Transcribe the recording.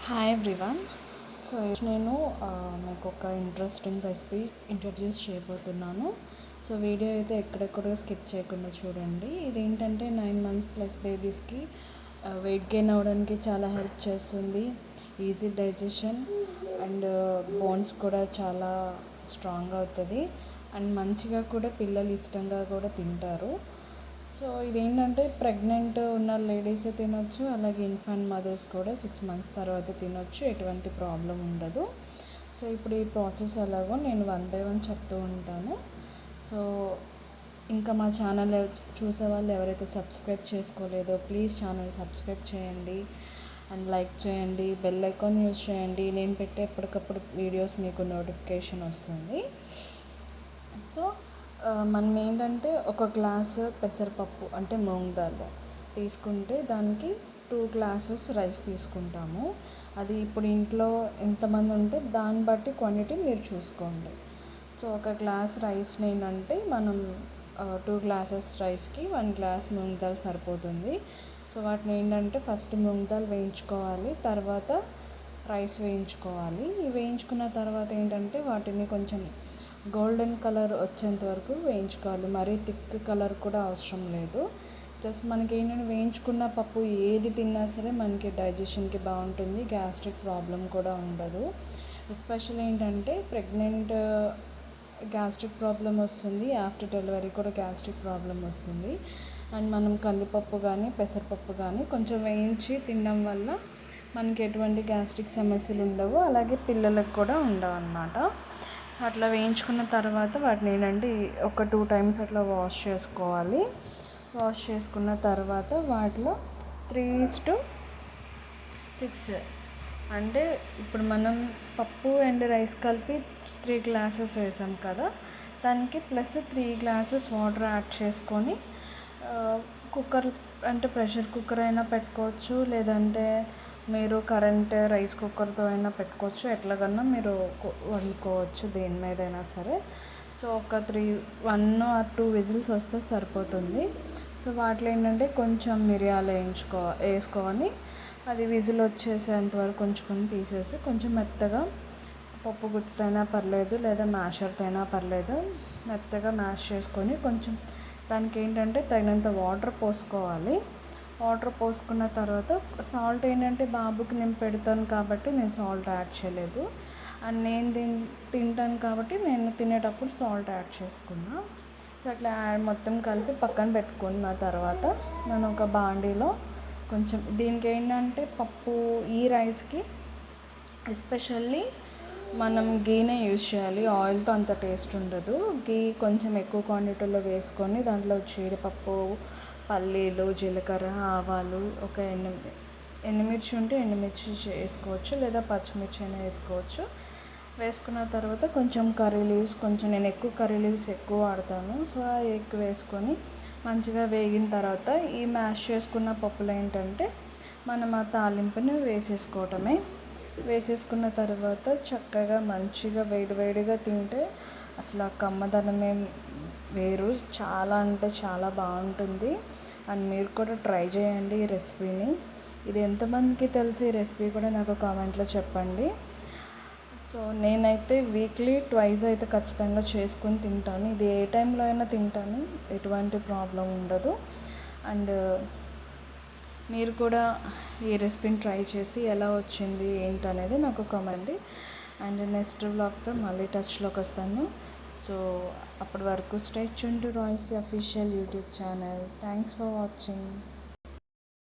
Hi everyone. So నేను మీకు ఒక ఇంట్రెస్టింగ్ రెసిపీ ఇంట్రడ్యూస్ చేయబోతున్నాను. సో వీడియో అయితే ఎక్కడెక్కడ స్కిప్ చేయకుండా చూడండి. ఇదేంటంటే 9 months ప్లస్ బేబీస్కి వెయిట్ గెయిన్ అవ్వడానికి చాలా హెల్ప్ చేస్తుంది. ఈజీ డైజెషన్ అండ్ బోన్స్ కూడా చాలా స్ట్రాంగ్ అవుతుంది అండ్ మంచిగా కూడా పిల్లలు ఇష్టంగా కూడా తింటారు. సో ఇదేంటంటే ప్రెగ్నెంట్ ఉన్న లేడీస్ తినొచ్చు, అలాగే ఇన్ఫాంట్ మదర్స్ కూడా 6 months తర్వాత తినొచ్చు, ఎటువంటి ప్రాబ్లం ఉండదు. సో ఇప్పుడు ఈ ప్రాసెస్ ఎలాగో నేను 1 by 1 చెప్తూ ఉంటాను. సో ఇంకా మా ఛానల్ చూసే వాళ్ళు ఎవరైతే సబ్స్క్రైబ్ చేసుకోలేదో ప్లీజ్ ఛానల్ సబ్స్క్రైబ్ చేయండి అండ్ లైక్ చేయండి, బెల్ ఐకాన్ యూజ్ చేయండి. నేను పెట్టే ఎప్పటికప్పుడు వీడియోస్ మీకు నోటిఫికేషన్ వస్తుంది. సో మనం ఏంటంటే ఒక గ్లాసు పెసరపప్పు అంటే మూంగ్ దాల్ తీసుకుంటే దానికి 2 glasses రైస్ తీసుకుంటాము. అది ఇప్పుడు ఇంట్లో ఎంతమంది ఉంటే దాన్ని బట్టి క్వాంటిటీ మీరు చూసుకోండి. సో ఒక గ్లాస్ రైస్ ఏంటంటే మనం 2 glasses రైస్కి 1 glass మూంగ్ దాల్ సరిపోతుంది. సో వాటిని ఏంటంటే ఫస్ట్ మూంగ్ దాల్ వేయించుకోవాలి, తర్వాత రైస్ వేయించుకోవాలి. ఈ వేయించుకున్న తర్వాత ఏంటంటే వాటిని కొంచెం గోల్డెన్ కలర్ వచ్చేంత వరకు వేయించుకోవాలి. మరీ థిక్ కలర్ కూడా అవసరం లేదు. జస్ట్ మనకి ఏంటంటే వేయించుకున్న పప్పు ఏది తిన్నా సరే మనకి డైజెషన్కి బాగుంటుంది, గ్యాస్ట్రిక్ ప్రాబ్లం కూడా ఉండదు. ఎస్పెషల్ ఏంటంటే ప్రెగ్నెంట్ గ్యాస్ట్రిక్ ప్రాబ్లం వస్తుంది, ఆఫ్టర్ డెలివరీ కూడా గ్యాస్ట్రిక్ ప్రాబ్లం వస్తుంది. అండ్ మనం కందిపప్పు కానీ పెసరపప్పు కానీ కొంచెం వేయించి తినడం వల్ల మనకి ఎటువంటి గ్యాస్ట్రిక్ సమస్యలు ఉండవు, అలాగే పిల్లలకు కూడా ఉండవు అన్నమాట. సో అట్లా వేయించుకున్న తర్వాత వాటిని ఏంటంటే ఒక 2 times అట్లా వాష్ చేసుకోవాలి. వాష్ చేసుకున్న తర్వాత వాటిలో 3:6 అంటే ఇప్పుడు మనం పప్పు అండ్ రైస్ కలిపి 3 glasses వేసాం కదా, దానికి ప్లస్ 3 glasses వాటర్ యాడ్ చేసుకొని కుక్కర్ అంటే ప్రెషర్ కుక్కర్ అయినా పెట్టుకోవచ్చు, లేదంటే మీరు కరెంట్ రైస్ కుక్కర్తో అయినా పెట్టుకోవచ్చు, ఎట్లాగన్నా మీరు వండుకోవచ్చు దేని మీదైనా సరే. సో ఒక 1 or 2 whistles వస్తే సరిపోతుంది. సో వాటిలో ఏంటంటే కొంచెం మిరియాలు వేసుకొని అది విజిల్ వచ్చేసేంత వరకు కొంచెం తీసేసి కొంచెం మెత్తగా పప్పు గుత్తితో అయినా పర్లేదు, లేదా మ్యాషర్తో అయినా పర్లేదు, మెత్తగా మ్యాష్ చేసుకొని కొంచెం దానికి ఏంటంటే తగినంత వాటర్ పోసుకోవాలి. వాటర్ పోసుకున్న తర్వాత సాల్ట్ ఏంటంటే బాబుకి నేను పెడతాను కాబట్టి నేను సాల్ట్ యాడ్ చేయలేదు, అండ్ నేను తింటాను కాబట్టి నేను తినేటప్పుడు సాల్ట్ యాడ్ చేసుకున్నా. సో అట్లా మొత్తం కలిపి పక్కన పెట్టుకున్న తర్వాత నేను ఒక బాండీలో కొంచెం దీనికి ఏంటంటే పప్పు ఈ రైస్కి ఎస్పెషల్లీ మనం గీనే యూజ్ చేయాలి, ఆయిల్తో అంత టేస్ట్ ఉండదు. గీ కొంచెం ఎక్కువ క్వాంటిటీలో వేసుకొని దాంట్లో జీడిపప్పు, పల్లీలు, జీలకర్ర, ఆవాలు, ఒక ఎండుమిర్చి ఉంటే ఎండుమిర్చి వేసుకోవచ్చు, లేదా పచ్చిమిర్చి అయినా వేసుకోవచ్చు. వేసుకున్న తర్వాత కొంచెం కర్రీ లీవ్స్, కొంచెం నేను ఎక్కువ కర్రీ లీవ్స్ ఎక్కువ వాడతాను, సో ఎక్కువ వేసుకొని మంచిగా వేగిన తర్వాత ఈ మ్యాష్ చేసుకున్న పప్పులు ఏంటంటే మనం ఆ తాలింపుని వేసేసుకోవటమే. వేసేసుకున్న తర్వాత చక్కగా మంచిగా వేడివేడిగా తింటే అసలు ఆ కమ్మదనమే వేరు, చాలా అంటే చాలా బాగుంటుంది. అండ్ మీరు కూడా ట్రై చేయండి ఈ రెసిపీని. ఇది ఎంతమందికి తెలిసి ఈ రెసిపీ కూడా నాకు కామెంట్లో చెప్పండి. సో నేనైతే వీక్లీ 2 అయితే ఖచ్చితంగా చేసుకొని తింటాను. ఇది ఏ టైంలో అయినా తింటాను, ఎటువంటి ప్రాబ్లం ఉండదు. అండ్ మీరు కూడా ఈ రెసిపీని ట్రై చేసి ఎలా వచ్చింది ఏంటనేది నాకు కామెంట్. అండ్ నెక్స్ట్ వ్లాగ్తో మళ్ళీ టచ్లోకి వస్తాను. సో అప్పటి వరకు స్టే ట్యూన్ టు రాయ్సీ official YouTube channel. Thanks for watching.